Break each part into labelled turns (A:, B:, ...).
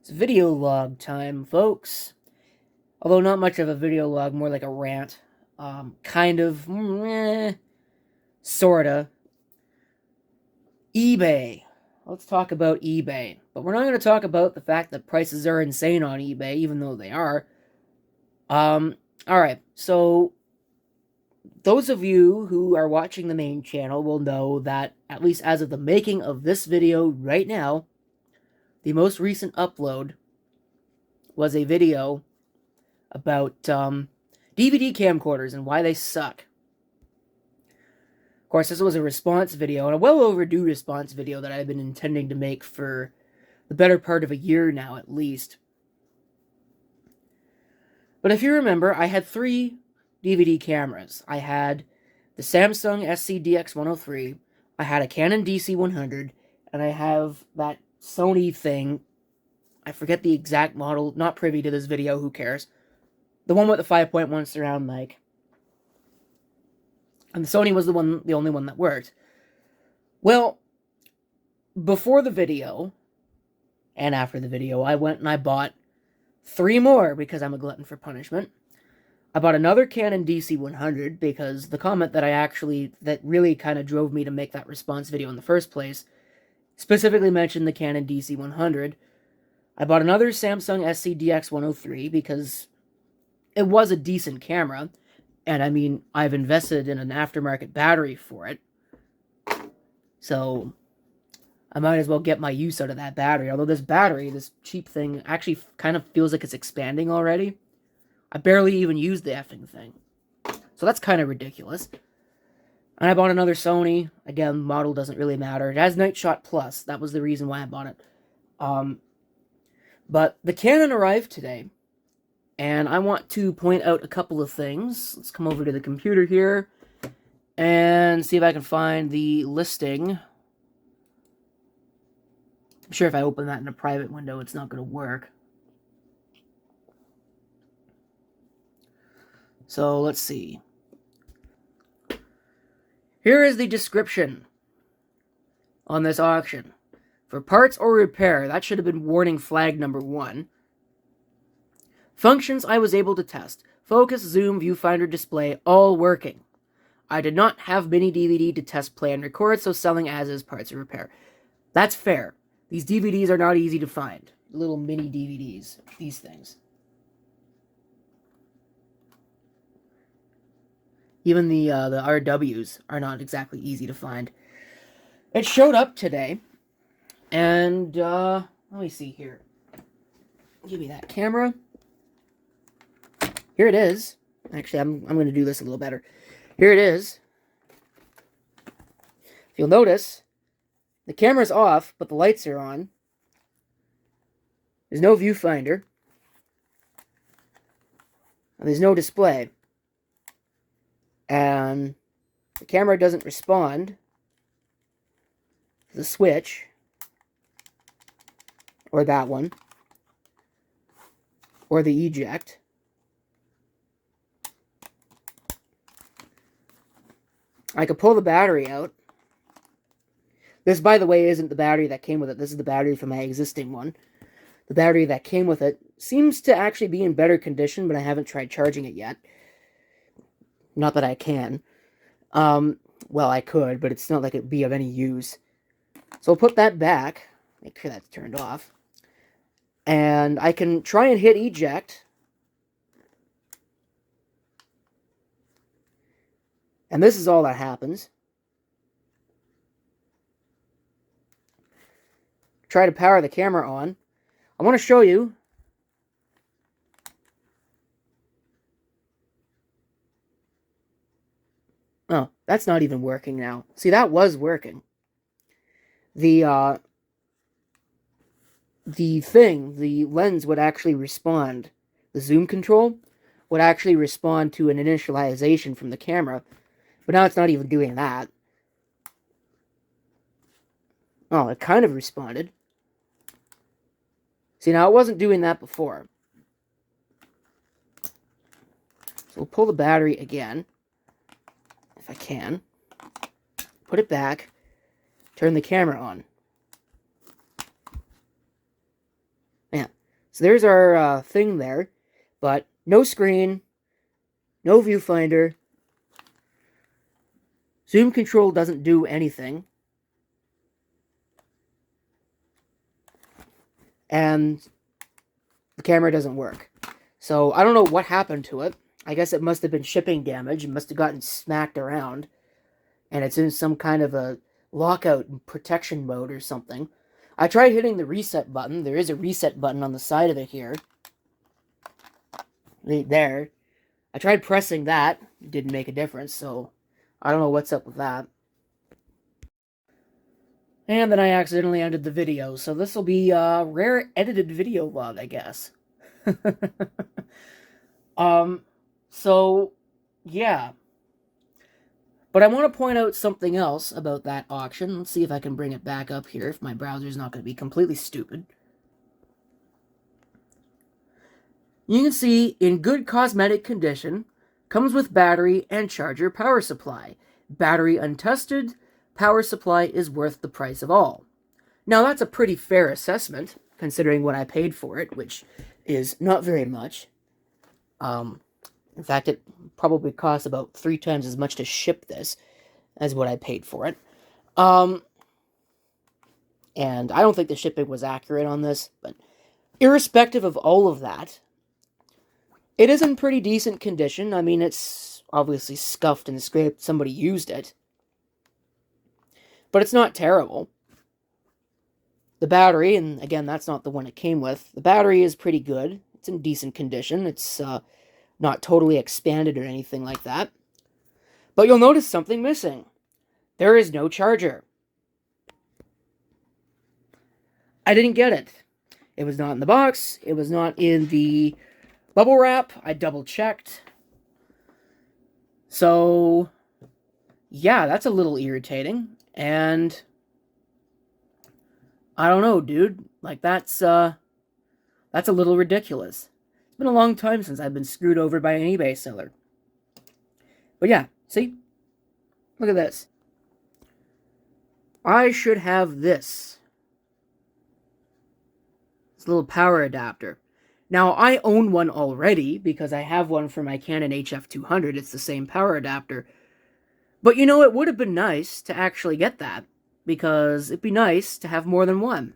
A: It's video log time, folks. Although not much of a video log, more like a rant. Kind of, sorta. eBay. Let's talk about eBay. But we're not going to talk about the fact that prices are insane on eBay, even though they are. Alright, so those of you who are watching the main channel will know that, at least as of the making of this video right now, the most recent upload was a video about DVD camcorders and why they suck. Of course, this was a response video, and a well overdue response video that I've been intending to make for the better part of a year now, at least. But if you remember, I had 3 DVD cameras. I had the Samsung SC-DX103, I had a Canon DC-100, and I have that Sony thing. I forget the exact model, not privy to this video, who cares. The one with the 5.1 surround mic. And the Sony was the only one that worked. Well, before the video, and after the video, I went and I bought 3 more because I'm a glutton for punishment. I bought another Canon DC-100 because the comment that really kind of drove me to make that response video in the first place specifically mentioned the Canon DC-100. I bought another Samsung SC-DX103 because it was a decent camera, and I mean, I've invested in an aftermarket battery for it, so I might as well get my use out of that battery. Although this cheap thing, actually kind of feels like it's expanding already. I barely even used the effing thing, so that's kind of ridiculous. And I bought another Sony. Again, model doesn't really matter. It has Night Shot Plus. That was the reason why I bought it. But the Canon arrived today, and I want to point out a couple of things. Let's come over to the computer here and see if I can find the listing. I'm sure if I open that in a private window, it's not going to work. So let's see. Here is the description on this auction. For parts or repair, that should have been warning flag number 1. Functions I was able to test. Focus, zoom, viewfinder, display, all working. I did not have mini DVD to test, play, and record, so selling as is parts or repair. That's fair. These DVDs are not easy to find. Little mini DVDs. These things. Even the RWs are not exactly easy to find. It showed up today. And, let me see here. Give me that camera. Here it is. Actually, I'm going to do this a little better. Here it is. If you'll notice, the camera's off, but the lights are on. There's no viewfinder. And there's no display. And the camera doesn't respond to the switch. Or that one. Or the eject. I could pull the battery out. This, by the way, isn't the battery that came with it. This is the battery from my existing one. The battery that came with it seems to actually be in better condition, but I haven't tried charging it yet. Not that I can. Well, I could, but it's not like it'd be of any use. So I'll put that back. Make sure that's turned off. And I can try and hit eject. And this is all that happens. Try to power the camera on. I want to show you. Oh, that's not even working now. See, that was working. The lens would actually respond. The zoom control would actually respond to an initialization from the camera. But now it's not even doing that. Oh, it kind of responded. See, now it wasn't doing that before. So we'll pull the battery again. If I can. Put it back. Turn the camera on. Yeah, So there's our thing there, but no screen, no viewfinder. Zoom control doesn't do anything. And the camera doesn't work. So I don't know what happened to it. I guess it must have been shipping damage. It must have gotten smacked around. And it's in some kind of a lockout and protection mode or something. I tried hitting the reset button. There is a reset button on the side of it here. There. I tried pressing that. It didn't make a difference, so I don't know what's up with that. And then I accidentally ended the video, so this will be a rare edited video log, I guess. So, yeah. But I want to point out something else about that auction. Let's see if I can bring it back up here, if my browser's not going to be completely stupid. You can see, in good cosmetic condition, comes with battery and charger power supply. Battery untested, power supply is worth the price of all. Now that's a pretty fair assessment, considering what I paid for it, which is not very much. In fact, it probably costs about 3 times as much to ship this as what I paid for it. And I don't think the shipping was accurate on this, but irrespective of all of that, it is in pretty decent condition. I mean, it's obviously scuffed and scraped. Somebody used it. But it's not terrible. The battery, and again, that's not the one it came with. The battery is pretty good. It's in decent condition. It's not totally expanded or anything like that. But you'll notice something missing. There is no charger. I didn't get it. It was not in the box. It was not in the bubble wrap. I double checked. So, yeah, that's a little irritating. And I don't know, dude. Like, that's a little ridiculous. It's been a long time since I've been screwed over by an eBay seller. But yeah, see? Look at this. I should have this. This little power adapter. Now, I own one already because I have one for my Canon HF200. It's the same power adapter. But you know, it would have been nice to actually get that, because it'd be nice to have more than one.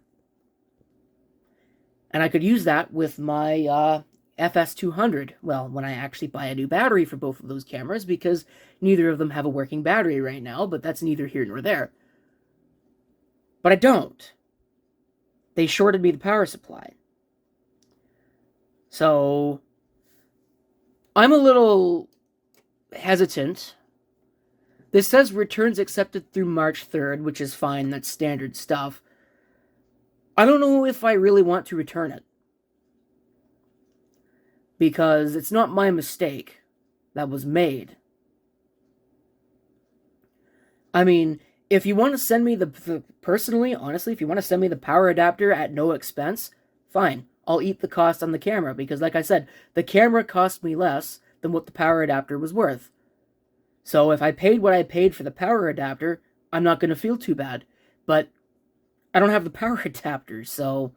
A: And I could use that with my FS200, well, when I actually buy a new battery for both of those cameras, because neither of them have a working battery right now, but that's neither here nor there. But I don't. They shorted me the power supply. So, I'm a little hesitant. This says returns accepted through March 3rd, which is fine, that's standard stuff. I don't know if I really want to return it. Because it's not my mistake that was made. I mean, if you want to send me personally, honestly, if you want to send me the power adapter at no expense, fine. I'll eat the cost on the camera, because like I said, the camera cost me less than what the power adapter was worth. So if I paid what I paid for the power adapter, I'm not going to feel too bad. But I don't have the power adapter, so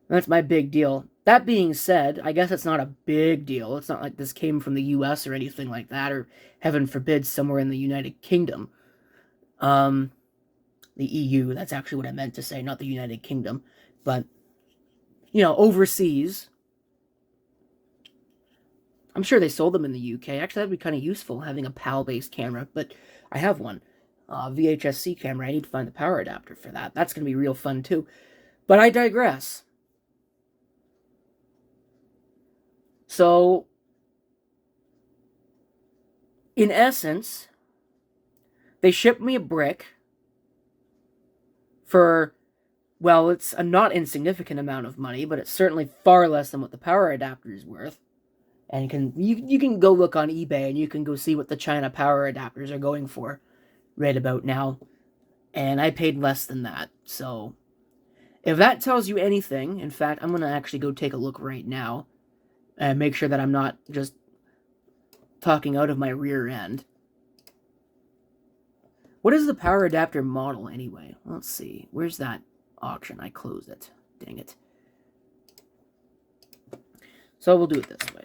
A: that's my big deal. That being said, I guess it's not a big deal. It's not like this came from the US or anything like that, or heaven forbid, somewhere in the United Kingdom. The EU, that's actually what I meant to say, not the United Kingdom. But, you know, overseas. I'm sure they sold them in the UK. Actually, that'd be kind of useful, having a PAL-based camera, but I have one. VHS-C camera. I need to find the power adapter for that. That's going to be real fun, too. But I digress. So, in essence, they shipped me a brick for, well, it's a not insignificant amount of money, but it's certainly far less than what the power adapter is worth. And you can go look on eBay and you can go see what the China power adapters are going for right about now. And I paid less than that. So, if that tells you anything, in fact, I'm going to actually go take a look right now and make sure that I'm not just talking out of my rear end. What is the power adapter model anyway? Let's see. Where's that auction? I closed it. Dang it. So we'll do it this way.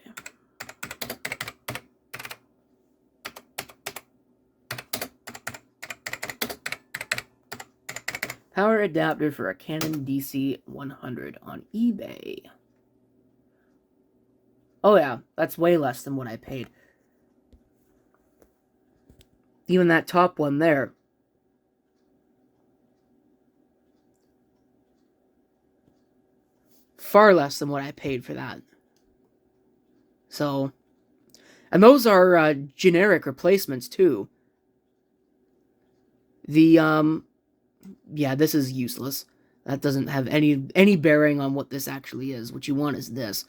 A: Power adapter for a Canon DC-100 on eBay. Oh yeah, that's way less than what I paid. Even that top one there. Far less than what I paid for that. So, and those are generic replacements too. The yeah, this is useless. That doesn't have any bearing on what this actually is. What you want is this.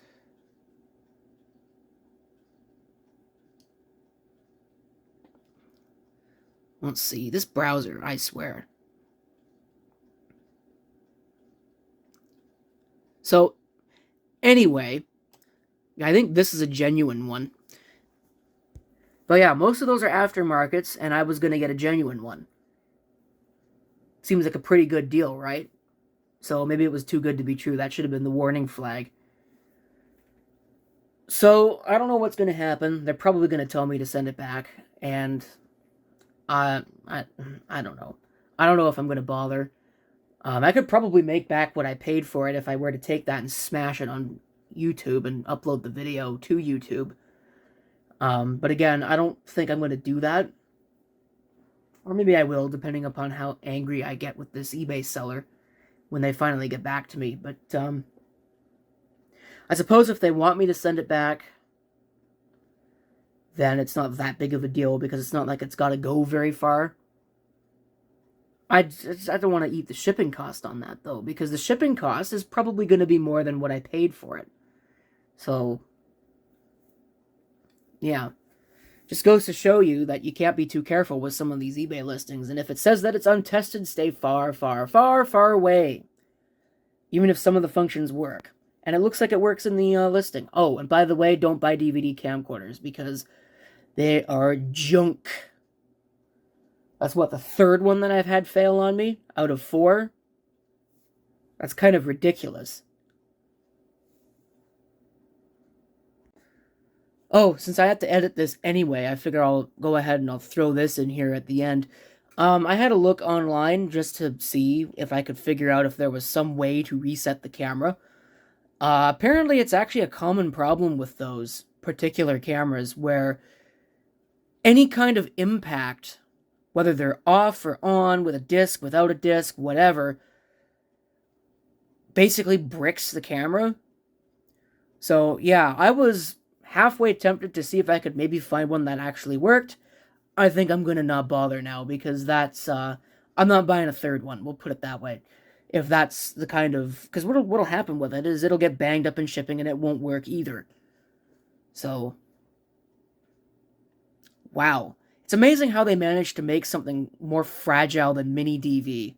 A: Let's see, this browser, I swear. So, anyway, I think this is a genuine one. But yeah, most of those are aftermarkets, and I was going to get a genuine one. Seems like a pretty good deal, right? So maybe it was too good to be true. That should have been the warning flag. So, I don't know what's going to happen. They're probably going to tell me to send it back, and I don't know. I don't know if I'm going to bother. I could probably make back what I paid for it if I were to take that and smash it on YouTube and upload the video to YouTube. But again, I don't think I'm going to do that. Or maybe I will, depending upon how angry I get with this eBay seller when they finally get back to me. But I suppose if they want me to send it back, then it's not that big of a deal, because it's not like it's got to go very far. I don't want to eat the shipping cost on that, though, because the shipping cost is probably going to be more than what I paid for it. So, yeah. Just goes to show you that you can't be too careful with some of these eBay listings, and if it says that it's untested, stay far, far, far, far away. Even if some of the functions work. And it looks like it works in the listing. Oh, and by the way, don't buy DVD camcorders, because they are junk. That's what, the third one that I've had fail on me out of 4? That's kind of ridiculous. Oh, since I had to edit this anyway, I figure I'll go ahead and I'll throw this in here at the end. I had a look online just to see if I could figure out if there was some way to reset the camera. Apparently it's actually a common problem with those particular cameras, where any kind of impact, whether they're off or on, with a disc, without a disc, whatever, basically bricks the camera. So, yeah, I was halfway tempted to see if I could maybe find one that actually worked. I think I'm going to not bother now, because that's, I'm not buying a third one, we'll put it that way. If that's the kind of, because what'll happen with it is it'll get banged up in shipping and it won't work either. So, wow. It's amazing how they managed to make something more fragile than mini DV.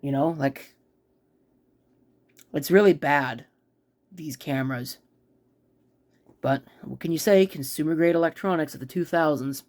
A: You know, like, it's really bad, these cameras. But what can you say? Consumer grade electronics of the 2000s.